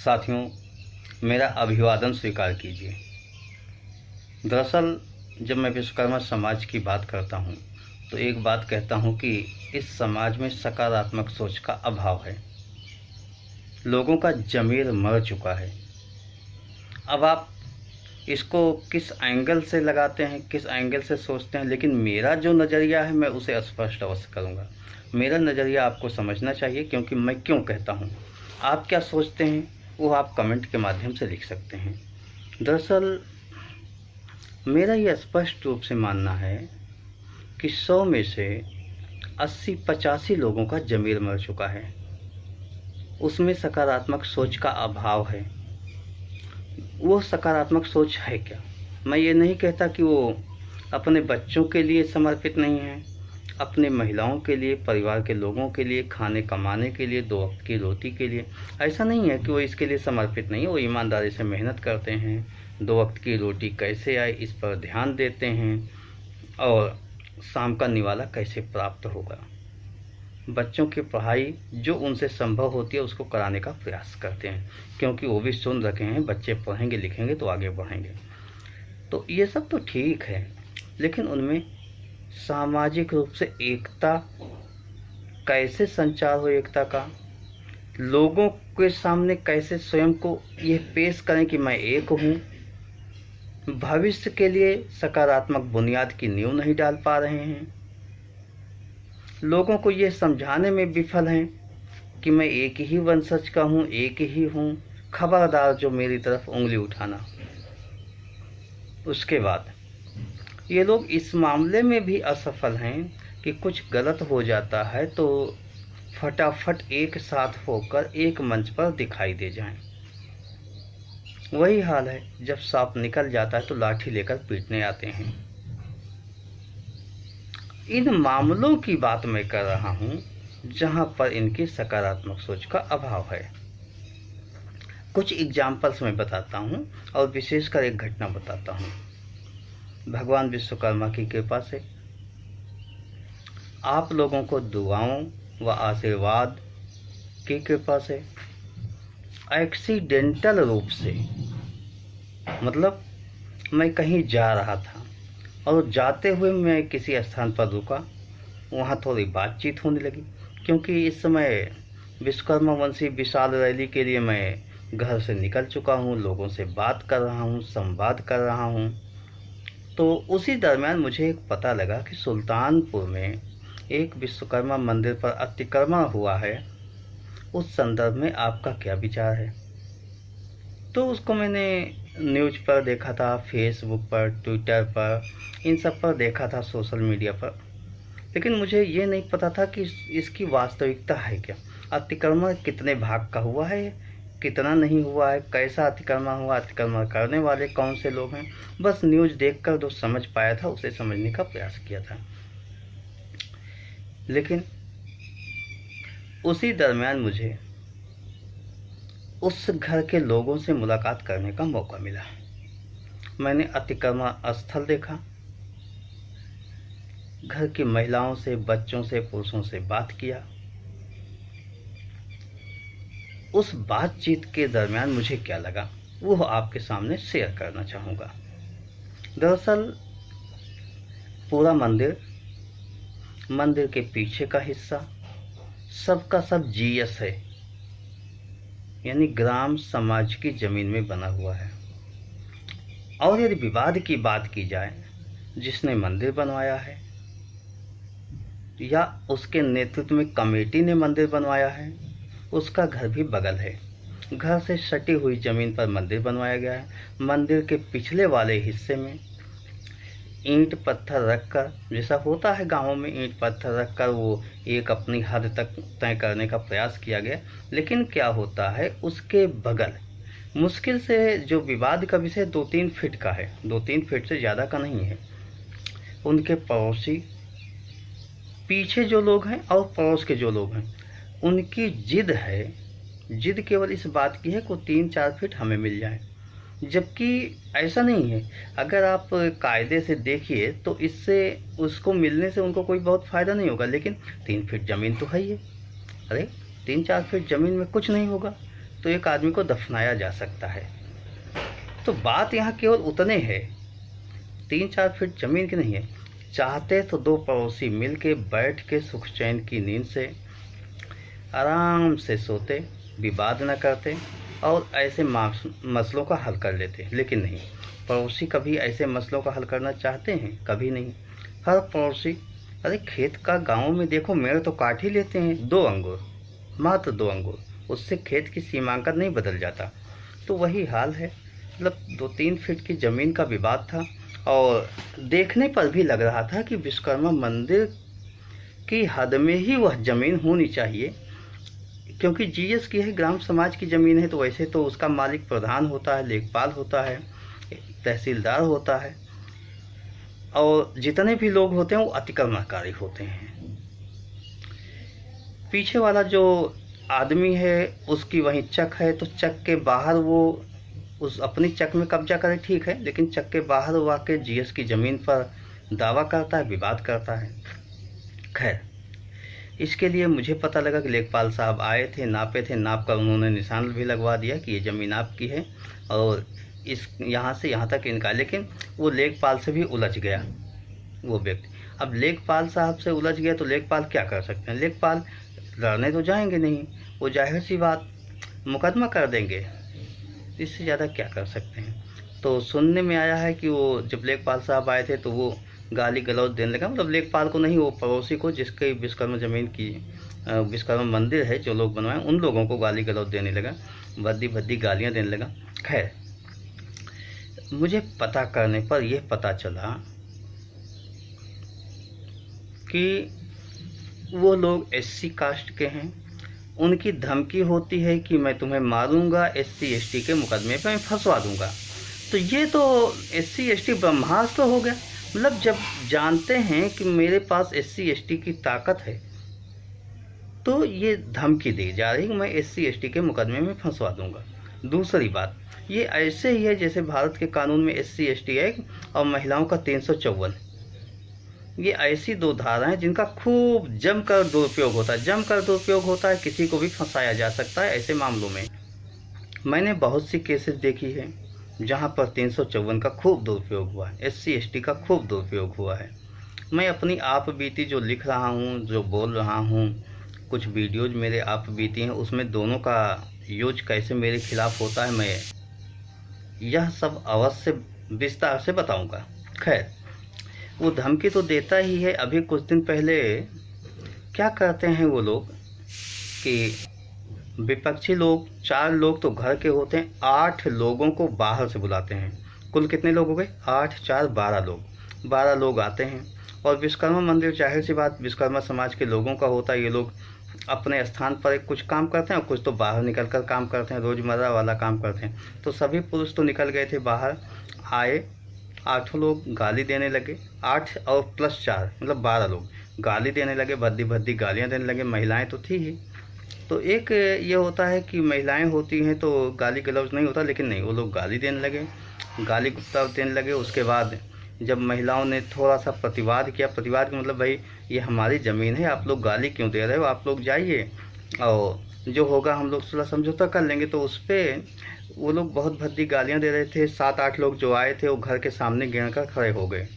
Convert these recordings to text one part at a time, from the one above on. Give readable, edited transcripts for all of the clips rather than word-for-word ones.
साथियों, मेरा अभिवादन स्वीकार कीजिए। दरअसल जब मैं विश्वकर्मा समाज की बात करता हूँ तो एक बात कहता हूँ कि इस समाज में सकारात्मक सोच का अभाव है। लोगों का ज़मीर मर चुका है। अब आप इसको किस एंगल से लगाते हैं, किस एंगल से सोचते हैं, लेकिन मेरा जो नज़रिया है मैं उसे स्पष्ट अवश्य करूँगा। मेरा नज़रिया आपको समझना चाहिए, क्योंकि मैं क्यों कहता हूँ। आप क्या सोचते हैं वो आप कमेंट के माध्यम से लिख सकते हैं। दरअसल मेरा यह स्पष्ट रूप से मानना है कि 100 में से 80-85 लोगों का ज़मीर मर चुका है। उसमें सकारात्मक सोच का अभाव है। वो सकारात्मक सोच है क्या? मैं ये नहीं कहता कि वो अपने बच्चों के लिए समर्पित नहीं है, अपने महिलाओं के लिए, परिवार के लोगों के लिए, खाने कमाने के लिए, 2 वक्त की रोटी के लिए। ऐसा नहीं है कि वो इसके लिए समर्पित नहीं है। वो ईमानदारी से मेहनत करते हैं, 2 वक्त की रोटी कैसे आए इस पर ध्यान देते हैं, और शाम का निवाला कैसे प्राप्त होगा। बच्चों की पढ़ाई जो उनसे संभव होती है उसको कराने का प्रयास करते हैं, क्योंकि वो भी सुन रखे हैं बच्चे पढ़ेंगे लिखेंगे तो आगे बढ़ेंगे। तो ये सब तो ठीक है, लेकिन उनमें सामाजिक रूप से एकता कैसे संचार हो, एकता का लोगों के सामने कैसे स्वयं को ये पेश करें कि मैं एक हूँ। भविष्य के लिए सकारात्मक बुनियाद की नींव नहीं डाल पा रहे हैं। लोगों को ये समझाने में विफल हैं कि मैं एक ही वंशज का हूँ, एक ही हूँ, खबरदार जो मेरी तरफ उंगली उठाना। उसके बाद ये लोग इस मामले में भी असफल हैं कि कुछ गलत हो जाता है तो फटाफट एक साथ होकर एक मंच पर दिखाई दे जाएं। वही हाल है, जब सांप निकल जाता है तो लाठी लेकर पीटने आते हैं। इन मामलों की बात मैं कर रहा हूँ जहाँ पर इनकी सकारात्मक सोच का अभाव है। कुछ एग्जाम्पल्स मैं बताता हूँ और विशेषकर एक घटना बताता हूँ। भगवान विश्वकर्मा की कृपा से आप लोगों को दुआओं व आशीर्वाद की कृपा से एक्सीडेंटल रूप से, मतलब मैं कहीं जा रहा था और जाते हुए मैं किसी स्थान पर रुका। वहाँ थोड़ी बातचीत होने लगी, क्योंकि इस समय विश्वकर्मा वंशी विशाल रैली के लिए मैं घर से निकल चुका हूँ, लोगों से बात कर रहा हूँ, संवाद कर रहा हूँ। तो उसी दरमियान मुझे एक पता लगा कि सुल्तानपुर में एक विश्वकर्मा मंदिर पर अतिक्रमण हुआ है। उस संदर्भ में आपका क्या विचार है? तो उसको मैंने न्यूज़ पर देखा था, फेसबुक पर, ट्विटर पर, इन सब पर देखा था, सोशल मीडिया पर। लेकिन मुझे ये नहीं पता था कि इसकी वास्तविकता है क्या। अतिक्रमण कितने भाग का हुआ है, कितना नहीं हुआ है, कैसा अतिक्रमण हुआ, अतिक्रमण करने वाले कौन से लोग हैं। बस न्यूज़ देखकर जो समझ पाया था उसे समझने का प्रयास किया था। लेकिन उसी दरमियान मुझे उस घर के लोगों से मुलाकात करने का मौका मिला। मैंने अतिक्रमण स्थल देखा, घर की महिलाओं से, बच्चों से, पुरुषों से बात किया। उस बातचीत के दरमियान मुझे क्या लगा वो आपके सामने शेयर करना चाहूँगा। दरअसल पूरा मंदिर के पीछे का हिस्सा सबका सब जीएस है, यानी ग्राम समाज की ज़मीन में बना हुआ है। और यदि विवाद की बात की जाए, जिसने मंदिर बनवाया है या उसके नेतृत्व में कमेटी ने मंदिर बनवाया है, उसका घर भी बगल है। घर से सटी हुई ज़मीन पर मंदिर बनवाया गया है। मंदिर के पिछले वाले हिस्से में ईंट पत्थर रखकर, जैसा होता है गांवों में, ईंट पत्थर रखकर वो एक अपनी हद तक तय करने का प्रयास किया गया। लेकिन क्या होता है, उसके बगल मुश्किल से जो विवाद का विषय 2-3 फीट का है, 2-3 फीट से ज़्यादा का नहीं है। उनके पड़ोसी, पीछे जो लोग हैं और पड़ोस के जो लोग हैं, उनकी जिद है, जिद केवल इस बात की है कि 3-4 फीट हमें मिल जाए। जबकि ऐसा नहीं है। अगर आप कायदे से देखिए तो इससे उसको मिलने से उनको कोई बहुत फ़ायदा नहीं होगा। लेकिन 3 फीट ज़मीन तो है ही है। अरे 3-4 फीट ज़मीन में कुछ नहीं होगा। तो एक आदमी को दफनाया जा सकता है। तो बात यहाँ केवल उतने है, 3-4 फीट ज़मीन की नहीं है। चाहते तो दो पड़ोसी मिल के बैठ के सुख चैन की नींद से आराम से सोते, विवाद न करते और ऐसे मसलों का हल कर लेते। लेकिन नहीं, पड़ोसी कभी ऐसे मसलों का हल करना चाहते हैं? कभी नहीं। हर पड़ोसी, अरे खेत का गाँव में देखो, मेड़ तो काट ही लेते हैं 2 अंगुर, मात्र 2 अंगुर, उससे खेत की सीमांकन नहीं बदल जाता। तो वही हाल है, मतलब 2-3 फीट की ज़मीन का विवाद था और देखने पर भी लग रहा था कि विश्वकर्मा मंदिर की हद में ही वह ज़मीन होनी चाहिए, क्योंकि जीएस की है, ग्राम समाज की ज़मीन है। तो वैसे तो उसका मालिक प्रधान होता है, लेखपाल होता है, तहसीलदार होता है और जितने भी लोग होते हैं वो अतिक्रमणकारी होते हैं। पीछे वाला जो आदमी है उसकी वहीं चक है, तो चक के बाहर वो उस अपनी चक में कब्जा करे, ठीक है, लेकिन चक के बाहर वो आके जीएस की ज़मीन पर दावा करता है, विवाद करता है। खैर, इसके लिए मुझे पता लगा कि लेखपाल साहब आए थे, नापे थे, नाप कर उन्होंने निशान भी लगवा दिया कि ये ज़मीन आपकी है और इस यहाँ से यहाँ तक इनका। लेकिन वो लेखपाल से भी उलझ गया वो व्यक्ति। अब लेखपाल साहब से उलझ गया तो लेखपाल क्या कर सकते हैं? लेखपाल लड़ने तो जाएंगे नहीं, वो जाहिर सी बात मुकदमा कर देंगे, इससे ज़्यादा क्या कर सकते हैं। तो सुनने में आया है कि वो जब लेखपाल साहब आए थे तो वो गाली गलौज देने लगा, मतलब लेखपाल को नहीं, वो पड़ोसी को, जिसके विश्वकर्मा ज़मीन की विश्वकर्मा मंदिर है, जो लोग बनवाए उन लोगों को गाली गलौज देने लगा, भद्दी भद्दी गालियाँ देने लगा। खैर, मुझे पता करने पर यह पता चला कि वो लोग एससी कास्ट के हैं। उनकी धमकी होती है कि मैं तुम्हें मारूंगा, एससी एसटी के मुकदमे पे मैं फंसवा दूंगा। तो ये तो एससी एसटी ब्रह्मास्त्र हो गया। मतलब जब जानते हैं कि मेरे पास एससी एसटी की ताकत है तो ये धमकी दी जा रही कि मैं एससी एसटी के मुकदमे में फंसवा दूंगा। दूसरी बात, ये ऐसे ही है जैसे भारत के कानून में एससी एसटी एक्ट और महिलाओं का 354, ये ऐसी 2 धाराएं जिनका खूब जमकर दुरुपयोग होता है। जमकर दुरुपयोग होता है, किसी को भी फंसाया जा सकता है ऐसे मामलों में। मैंने बहुत सी केसेस देखी है जहां पर 354 का खूब दुरुपयोग हुआ है, एससी एसटी का खूब दुरुपयोग हुआ है। मैं अपनी आप बीती जो लिख रहा हूं, जो बोल रहा हूं, कुछ वीडियोज मेरे आप बीती हैं, उसमें दोनों का यूज कैसे मेरे खिलाफ होता है, मैं यह सब अवश्य विस्तार से बताऊंगा। खैर, वो धमकी तो देता ही है। अभी कुछ दिन पहले क्या करते हैं वो लोग कि विपक्षी लोग, 4 लोग तो घर के होते हैं, 8 लोगों को बाहर से बुलाते हैं। कुल कितने लोग हो गए? 8 4 12 लोग। 12 लोग आते हैं और विश्वकर्मा मंदिर, जाहिर सी बात, विश्वकर्मा समाज के लोगों का होता है। ये लोग अपने स्थान पर कुछ काम करते हैं और कुछ तो बाहर निकल कर काम करते हैं, रोज़मर्रा वाला काम करते हैं। तो सभी पुरुष तो निकल गए थे बाहर, आए 8 लोग गाली देने लगे, 8 और प्लस 4 मतलब 12 लोग गाली देने लगे, भद्दी भद्दी गालियाँ देने लगे। महिलाएं तो थी ही, तो एक ये होता है कि महिलाएं होती हैं तो गाली गलौज नहीं होता, लेकिन नहीं, वो लोग गाली देने लगे, गाली गुप्ता देने लगे। उसके बाद जब महिलाओं ने थोड़ा सा प्रतिवाद किया, प्रतिवाद का मतलब भाई ये हमारी ज़मीन है, आप लोग गाली क्यों दे रहे हो, आप लोग जाइए और जो होगा हम लोग सुलह समझौता कर लेंगे। तो उस पर वो लोग बहुत भद्दी गालियां दे रहे थे। 7-8 लोग जो आए थे वो घर के सामने गिर कर खड़े हो गए।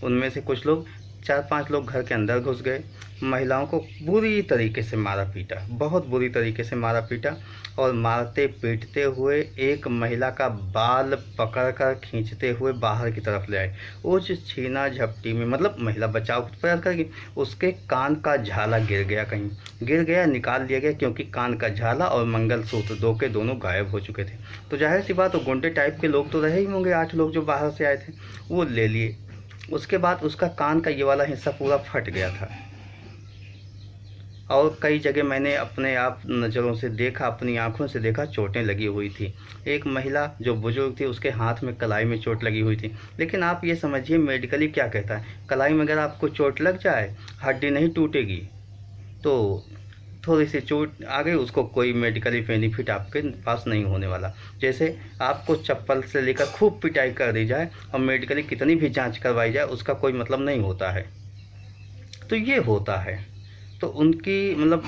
उनमें से कुछ लोग, 4-5 लोग घर के अंदर घुस गए, महिलाओं को बुरी तरीके से मारा पीटा, बहुत बुरी तरीके से मारा पीटा। और मारते पीटते हुए एक महिला का बाल पकड़कर खींचते हुए बाहर की तरफ ले आए। उस छीना झपटी में, मतलब महिला बचाव प्रयास करेगी, उसके कान का झाला गिर गया, कहीं गिर गया, निकाल लिया गया, क्योंकि कान का झाला और मंगलसूत्र दोनों गायब हो चुके थे। तो जाहिर सी बात, वो गुंडे टाइप के लोग तो रहे ही होंगे, 8 लोग जो बाहर से आए थे, वो ले लिए। उसके बाद उसका कान का ये वाला हिस्सा पूरा फट गया था और कई जगह मैंने अपने आप नज़रों से देखा, अपनी आंखों से देखा, चोटें लगी हुई थी। एक महिला जो बुजुर्ग थी, उसके हाथ में कलाई में चोट लगी हुई थी। लेकिन आप ये समझिए मेडिकली क्या कहता है, कलाई में अगर आपको चोट लग जाए, हड्डी नहीं टूटेगी, तो थोड़ी सी चोट आ गई, उसको कोई मेडिकली बेनिफिट आपके पास नहीं होने वाला। जैसे आपको चप्पल से लेकर खूब पिटाई कर दी जाए और मेडिकली कितनी भी जांच करवाई जाए, उसका कोई मतलब नहीं होता है। तो ये होता है। तो उनकी मतलब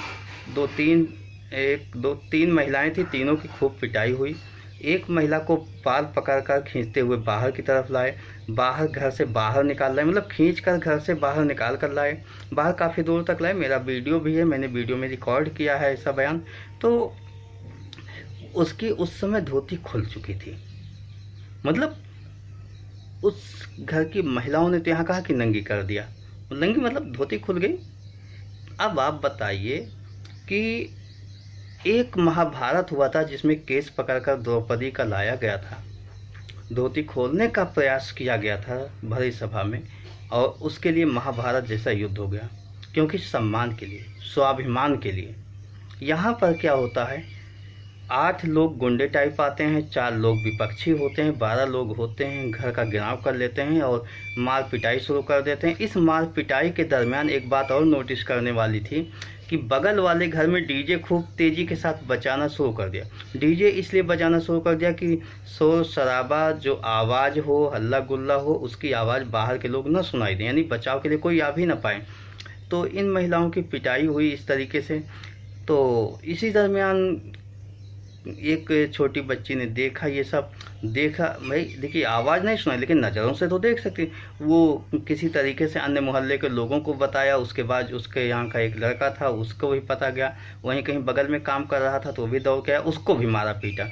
2-3 एक दो तीन महिलाएं थी, तीनों की खूब पिटाई हुई। एक महिला को बाल पकड़कर खींचते हुए बाहर की तरफ लाए, बाहर घर से बाहर निकाल लाए, मतलब खींच कर घर से बाहर निकाल कर लाए, बाहर काफ़ी दूर तक लाए। मेरा वीडियो भी है, मैंने वीडियो में रिकॉर्ड किया है ऐसा बयान। तो उसकी उस समय धोती खुल चुकी थी, मतलब उस घर की महिलाओं ने तो यहाँ कहा कि नंगी कर दिया, नंगी मतलब धोती खुल गई। अब आप बताइए कि एक महाभारत हुआ था जिसमें केस पकड़कर द्रौपदी का लाया गया था, धोती खोलने का प्रयास किया गया था भरी सभा में, और उसके लिए महाभारत जैसा युद्ध हो गया, क्योंकि सम्मान के लिए, स्वाभिमान के लिए। यहाँ पर क्या होता है, 8 लोग गुंडे टाइप आते हैं, 4 लोग विपक्षी होते हैं, 12 लोग होते हैं, घर का घेराव कर लेते हैं और मार पिटाई शुरू कर देते हैं। इस मार पिटाई के दरमियान एक बात और नोटिस करने वाली थी कि बगल वाले घर में डीजे खूब तेज़ी के साथ बजाना शुरू कर दिया। डीजे इसलिए बजाना शुरू कर दिया कि शोर शराबा, जो आवाज़ हो, हल्ला गुल्ला हो, उसकी आवाज़ बाहर के लोग न सुनाई दें, यानी बचाव के लिए कोई आ भी ना पाए। तो इन महिलाओं की पिटाई हुई इस तरीके से। तो इसी दरमियान एक छोटी बच्ची ने देखा, ये सब देखा। भाई देखिए, आवाज़ नहीं सुनाई लेकिन नज़रों से तो देख सकती। वो किसी तरीके से अन्य मोहल्ले के लोगों को बताया। उसके बाद उसके यहाँ का एक लड़का था, उसको भी पता गया, वहीं कहीं बगल में काम कर रहा था, तो वो भी दौड़ के आया, उसको भी मारा पीटा।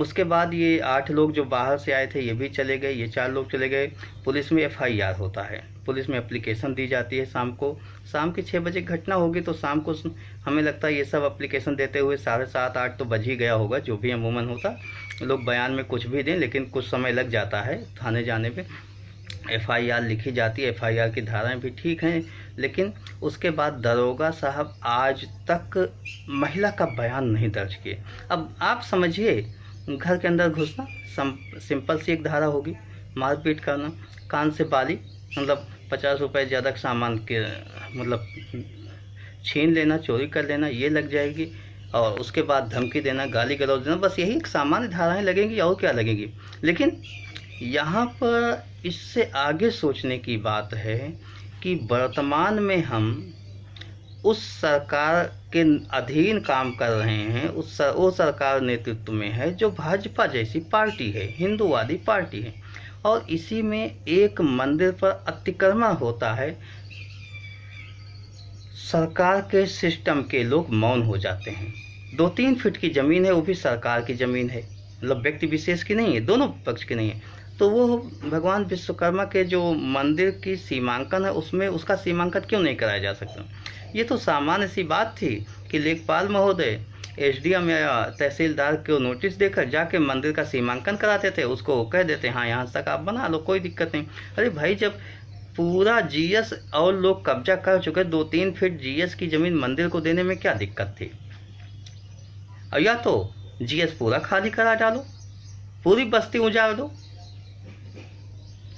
उसके बाद ये 8 लोग जो बाहर से आए थे ये भी चले गए, ये 4 लोग चले गए। पुलिस में FIR होता है, पुलिस में एप्लीकेशन दी जाती है। शाम के 6 बजे घटना होगी, तो शाम को हमें लगता है ये सब एप्लीकेशन देते हुए 7:30 8 तो बज ही गया होगा, जो भी अमूमन होता। लोग बयान में कुछ भी दें लेकिन कुछ समय लग जाता है थाने जाने पे। FIR लिखी जाती है, FIR की धाराएं भी ठीक हैं, लेकिन उसके बाद दरोगा साहब आज तक महिला का बयान नहीं दर्ज किए। अब आप समझिए, घर के अंदर घुसना सिंपल सी एक धारा होगी, मारपीट करना, कान से बाली, मतलब 50 रुपये ज़्यादा सामान के मतलब छीन लेना, चोरी कर लेना, ये लग जाएगी। और उसके बाद धमकी देना, गाली गलौज देना, बस यही एक सामान्य धाराएं लगेंगी, और क्या लगेंगी। लेकिन यहाँ पर इससे आगे सोचने की बात है कि वर्तमान में हम उस सरकार के अधीन काम कर रहे हैं, वो सरकार नेतृत्व में है जो भाजपा जैसी पार्टी है, हिंदूवादी पार्टी है, और इसी में एक मंदिर पर अतिक्रमण होता है। सरकार के सिस्टम के लोग मौन हो जाते हैं। 2-3 फीट की ज़मीन है, वो भी सरकार की ज़मीन है, मतलब व्यक्ति विशेष की नहीं है, दोनों पक्ष की नहीं है। तो वो भगवान विश्वकर्मा के जो मंदिर की सीमांकन है, उसमें उसका सीमांकन क्यों नहीं कराया जा सकता। ये तो सामान्य सी बात थी कि लेखपाल महोदय SDM या तहसीलदार को नोटिस देकर जाके मंदिर का सीमांकन कराते थे, उसको कह देते हाँ यहाँ तक आप बना लो, कोई दिक्कत नहीं। अरे भाई, जब पूरा GS और लोग कब्जा कर चुके, 2-3 फीट GS की ज़मीन मंदिर को देने में क्या दिक्कत थी। और या तो GS पूरा खाली करा डालो, पूरी बस्ती उजाड़ दो।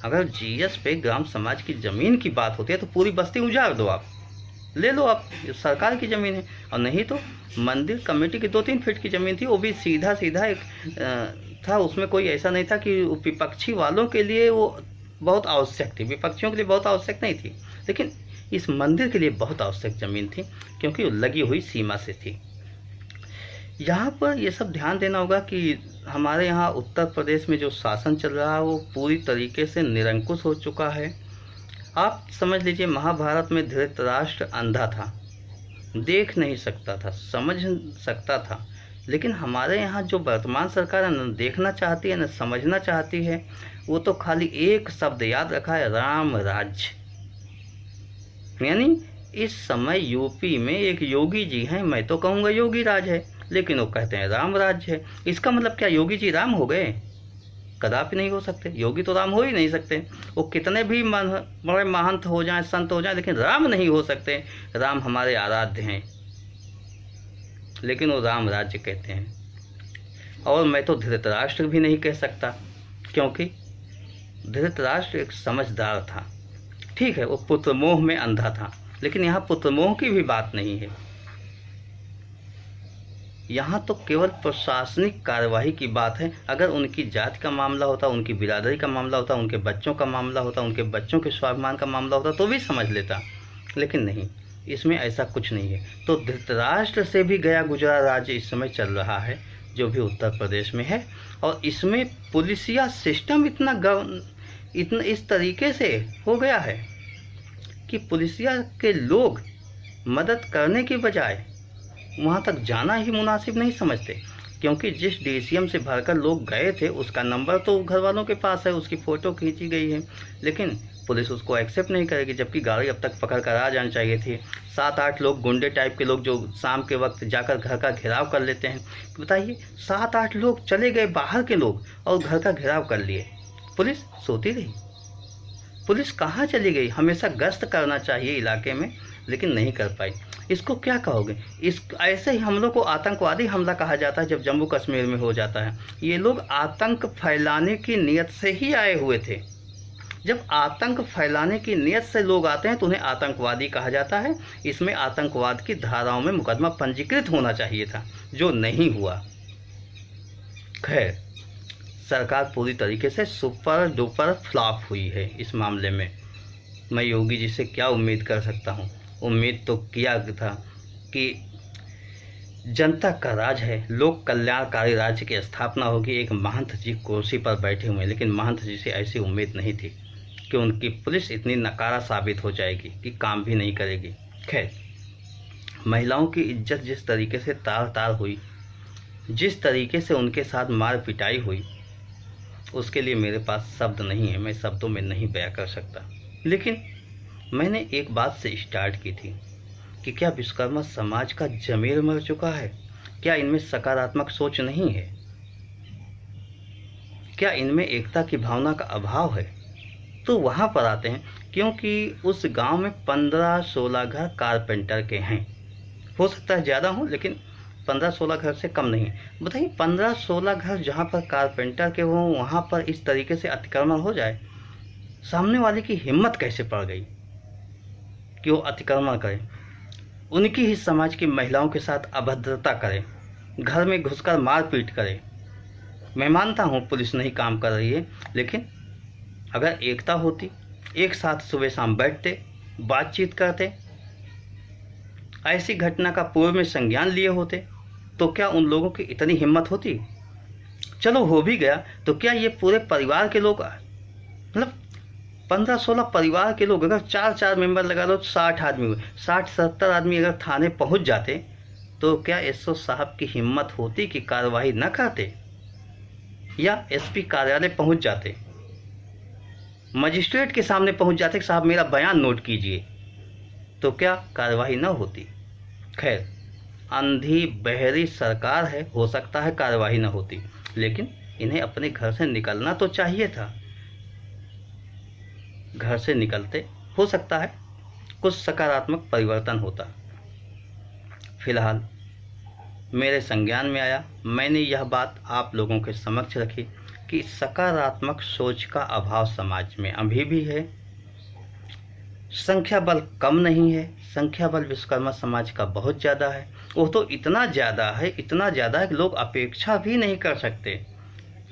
अगर GS पे ग्राम समाज की ज़मीन की बात होती है तो पूरी बस्ती उजाड़ दो, आप ले लो, आप सरकार की ज़मीन है। और नहीं तो मंदिर कमेटी की 2-3 फीट की ज़मीन थी, वो भी सीधा एक था, उसमें कोई ऐसा नहीं था कि विपक्षी वालों के लिए वो बहुत आवश्यक थी, विपक्षियों के लिए बहुत आवश्यक नहीं थी, लेकिन इस मंदिर के लिए बहुत आवश्यक ज़मीन थी, क्योंकि वो लगी हुई सीमा से थी। यहाँ पर ये सब ध्यान देना होगा कि हमारे यहाँ उत्तर प्रदेश में जो शासन चल रहा है वो पूरी तरीके से निरंकुश हो चुका है। आप समझ लीजिए, महाभारत में धृतराष्ट्र अंधा था, देख नहीं सकता था, समझ सकता था, लेकिन हमारे यहाँ जो वर्तमान सरकार है, न देखना चाहती है न समझना चाहती है, वो तो खाली एक शब्द याद रखा है, राम राज्य। यानी इस समय यूपी में एक योगी जी हैं, मैं तो कहूँगा योगी राज है, लेकिन वो कहते हैं राम राज्य है। इसका मतलब क्या योगी जी राम हो गए? कदापि नहीं हो सकते, योगी तो राम हो ही नहीं सकते। वो कितने भी बड़े महंत हो जाएं, संत हो जाएं, लेकिन राम नहीं हो सकते। राम हमारे आराध्य हैं, लेकिन वो राम राज्य कहते हैं। और मैं तो धृतराष्ट्र भी नहीं कह सकता, क्योंकि धृतराष्ट्र एक समझदार था। ठीक है, वो पुत्र मोह में अंधा था, लेकिन यहाँ पुत्र मोह की भी बात नहीं है। यहाँ तो केवल प्रशासनिक कार्यवाही की बात है। अगर उनकी जाति का मामला होता, उनकी बिरादरी का मामला होता, उनके बच्चों का मामला होता, उनके बच्चों के स्वाभिमान का मामला होता, तो भी समझ लेता, लेकिन नहीं। इसमें ऐसा कुछ नहीं है। तो धृतराष्ट्र से भी गया गुजरा राज्य इस समय चल रहा है, जो भी उत्तर प्रदेश में है। और इसमें पुलिसिया सिस्टम इतना इस तरीके से हो गया है कि पुलिसिया के लोग मदद करने के बजाय वहाँ तक जाना ही मुनासिब नहीं समझते, क्योंकि जिस डीसीएम से भरकर लोग गए थे उसका नंबर तो घर वालों के पास है, उसकी फ़ोटो खींची गई है, लेकिन पुलिस उसको एक्सेप्ट नहीं करेगी, जबकि गाड़ी अब तक पकड़ कर आ जानी चाहिए थी। 7-8 लोग गुंडे टाइप के लोग जो शाम के वक्त जाकर घर का घेराव कर लेते हैं। बताइए, 7-8 लोग चले गए बाहर के लोग और घर का घेराव कर लिए, पुलिस सोती रही। पुलिस कहाँ चली गई? हमेशा गश्त करना चाहिए इलाके में, लेकिन नहीं कर पाई। इसको क्या कहोगे? इस ऐसे ही हमलों को आतंकवादी हमला कहा जाता है जब जम्मू कश्मीर में हो जाता है। ये लोग आतंक फैलाने की नीयत से ही आए हुए थे। जब आतंक फैलाने की नीयत से लोग आते हैं तो उन्हें आतंकवादी कहा जाता है। इसमें आतंकवाद की धाराओं में मुकदमा पंजीकृत होना चाहिए था, जो नहीं हुआ। खैर, सरकार पूरी तरीके से सुपर डुपर फ्लॉप हुई है इस मामले में। मैं योगी जी से क्या उम्मीद कर सकता हूँ? उम्मीद तो किया था कि जनता का राज है, लोक कल्याणकारी राज्य की स्थापना होगी, एक महंत जी कुर्सी पर बैठे हुए हैं, लेकिन महंत जी से ऐसी उम्मीद नहीं थी कि उनकी पुलिस इतनी नकारा साबित हो जाएगी कि काम भी नहीं करेगी। खैर, महिलाओं की इज्जत जिस तरीके से तार तार हुई, जिस तरीके से उनके साथ मार पिटाई हुई, उसके लिए मेरे पास शब्द नहीं है, मैं शब्दों में नहीं बयां कर सकता। लेकिन मैंने एक बात से स्टार्ट की थी कि क्या विश्वकर्मा समाज का जमीर मर चुका है? क्या इनमें सकारात्मक सोच नहीं है? क्या इनमें एकता की भावना का अभाव है? तो वहाँ पर आते हैं, क्योंकि उस गांव में 15-16 घर कारपेंटर के हैं। हो सकता है ज़्यादा हो, लेकिन 15-16 घर से कम नहीं। बताइए, 15-16 घर जहाँ पर कारपेंटर के हों, वहाँ पर इस तरीके से अतिक्रमण हो जाए, सामने वाले की हिम्मत कैसे पड़ गई कि वो अतिक्रमण करे, उनकी ही समाज की महिलाओं के साथ अभद्रता करे, घर में घुसकर मारपीट करे। मैं मानता हूँ पुलिस नहीं काम कर रही है, लेकिन अगर एकता होती, एक साथ सुबह शाम बैठते, बातचीत करते, ऐसी घटना का पूर्व में संज्ञान लिए होते, तो क्या उन लोगों की इतनी हिम्मत होती? चलो हो भी गया तो क्या ये पूरे परिवार के लोग, मतलब 15-16 परिवार के लोग, अगर 4-4 मेंबर लगा लो तो 60 आदमी हुए, 60-70 आदमी अगर थाने पहुंच जाते, तो क्या एसओ साहब की हिम्मत होती कि कार्रवाई न करते? या एसपी कार्यालय पहुंच जाते, मजिस्ट्रेट के सामने पहुंच जाते कि साहब मेरा बयान नोट कीजिए, तो क्या कार्रवाई न होती? खैर, अंधी बहरी सरकार है, हो सकता है कार्रवाई न होती, लेकिन इन्हें अपने घर से निकलना तो चाहिए था। घर से निकलते, हो सकता है कुछ सकारात्मक परिवर्तन होता। फिलहाल मेरे संज्ञान में आया, मैंने यह बात आप लोगों के समक्ष रखी कि सकारात्मक सोच का अभाव समाज में अभी भी है। संख्या बल कम नहीं है, संख्या बल विश्वकर्मा समाज का बहुत ज़्यादा है। वो तो इतना ज़्यादा है कि लोग अपेक्षा भी नहीं कर सकते,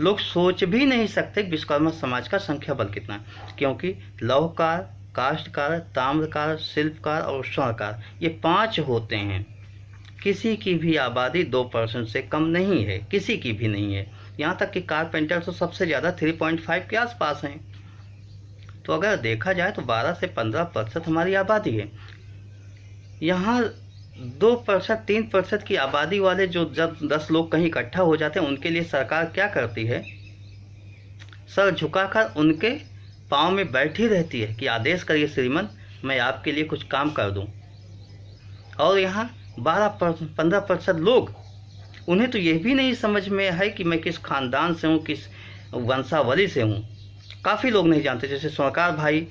लोग सोच भी नहीं सकते विश्वकर्मा समाज का संख्या बल कितना है। क्योंकि लौहकार, काष्ठकार, ताम्रकार, शिल्पकार और स्वर्णकार, ये 5 होते हैं। किसी की भी आबादी 2% से कम नहीं है, किसी की भी नहीं है। यहाँ तक कि कारपेंटर तो सबसे ज़्यादा 3.5 के आसपास हैं। तो अगर देखा जाए तो 12 से 15% हमारी आबादी है। यहाँ 2%, 3% की आबादी वाले जो जब 10 लोग कहीं इकट्ठा हो जाते हैं, उनके लिए सरकार क्या करती है? सर झुकाकर उनके पाँव में बैठी रहती है कि आदेश करिए श्रीमान, मैं आपके लिए कुछ काम कर दूं। और यहाँ 12-15% लोग, उन्हें तो यह भी नहीं समझ में है कि मैं किस खानदान से हूँ, किस वंशावली से हूँ। काफ़ी लोग नहीं जानते, जैसे स्वर्णकार भाई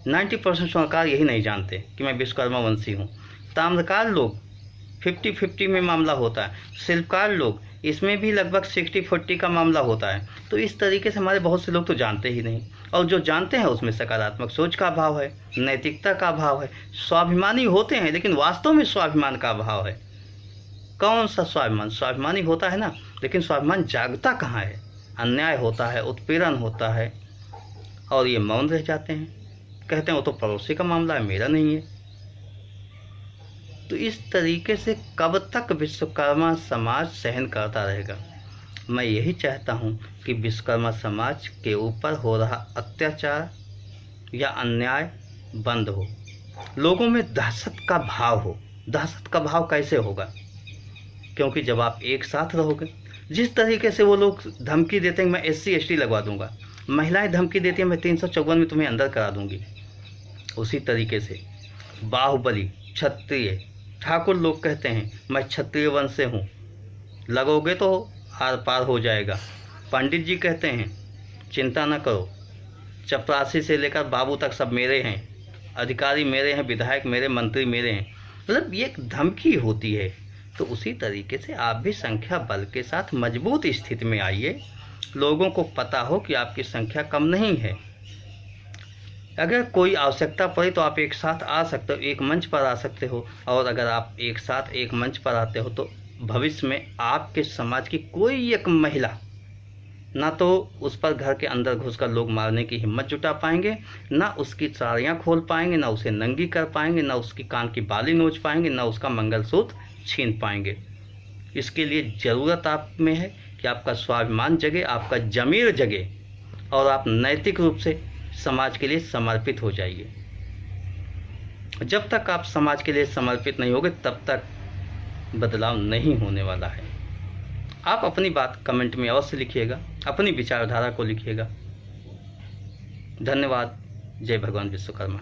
90% स्वर्णकार यही नहीं जानते कि मैं विश्वकर्मा वंशी हूँ। ताम्रकार लोग 50-50 में मामला होता है, शिल्पकार लोग इसमें भी लगभग 60-40 का मामला होता है। तो इस तरीके से हमारे बहुत से लोग तो जानते ही नहीं, और जो जानते हैं उसमें सकारात्मक सोच का अभाव है, नैतिकता का अभाव है। स्वाभिमानी होते हैं लेकिन वास्तव में स्वाभिमान का अभाव है। कौन सा स्वाभिमान? स्वाभिमानी होता है ना, लेकिन स्वाभिमान जागता कहाँ है? अन्याय होता है, उत्पीड़न होता है, और ये मौन रह जाते हैं, कहते हैं वो तो पड़ोसी का मामला है, मेरा नहीं है। तो इस तरीके से कब तक विश्वकर्मा समाज सहन करता रहेगा? मैं यही चाहता हूँ कि विश्वकर्मा समाज के ऊपर हो रहा अत्याचार या अन्याय बंद हो, लोगों में दहशत का भाव हो। दहशत का भाव कैसे होगा? क्योंकि जब आप एक साथ रहोगे, जिस तरीके से वो लोग धमकी देते हैं मैं SC ST लगवा दूंगा, महिलाएं धमकी देती हैं मैं 354 में तुम्हें अंदर करा दूंगी, उसी तरीके से बाहुबली क्षत्रिय ठाकुर लोग कहते हैं मैं क्षत्रिय वंश से हूँ, लगोगे तो आर पार हो जाएगा। पंडित जी कहते हैं चिंता न करो, चपरासी से लेकर बाबू तक सब मेरे हैं, अधिकारी मेरे हैं, विधायक मेरे, मंत्री मेरे हैं। मतलब ये एक धमकी होती है। तो उसी तरीके से आप भी संख्या बल के साथ मजबूत स्थिति में आइए, लोगों को पता हो कि आपकी संख्या कम नहीं है। अगर कोई आवश्यकता पड़े तो आप एक साथ आ सकते हो, एक मंच पर आ सकते हो। और अगर आप एक साथ एक मंच पर आते हो तो भविष्य में आपके समाज की कोई एक महिला ना तो उस पर घर के अंदर घुसकर लोग मारने की हिम्मत जुटा पाएंगे, ना उसकी साड़ियाँ खोल पाएंगे, ना उसे नंगी कर पाएंगे, ना उसकी कान की बाली नोच पाएंगे, ना उसका मंगलसूत्र छीन पाएंगे। इसके लिए ज़रूरत आप में है कि आपका स्वाभिमान जगे, आपका ज़मीर जगे और आप नैतिक रूप से समाज के लिए समर्पित हो जाइए। जब तक आप समाज के लिए समर्पित नहीं होगे तब तक बदलाव नहीं होने वाला है। आप अपनी बात कमेंट में अवश्य लिखिएगा, अपनी विचारधारा को लिखिएगा। धन्यवाद। जय भगवान विश्वकर्मा।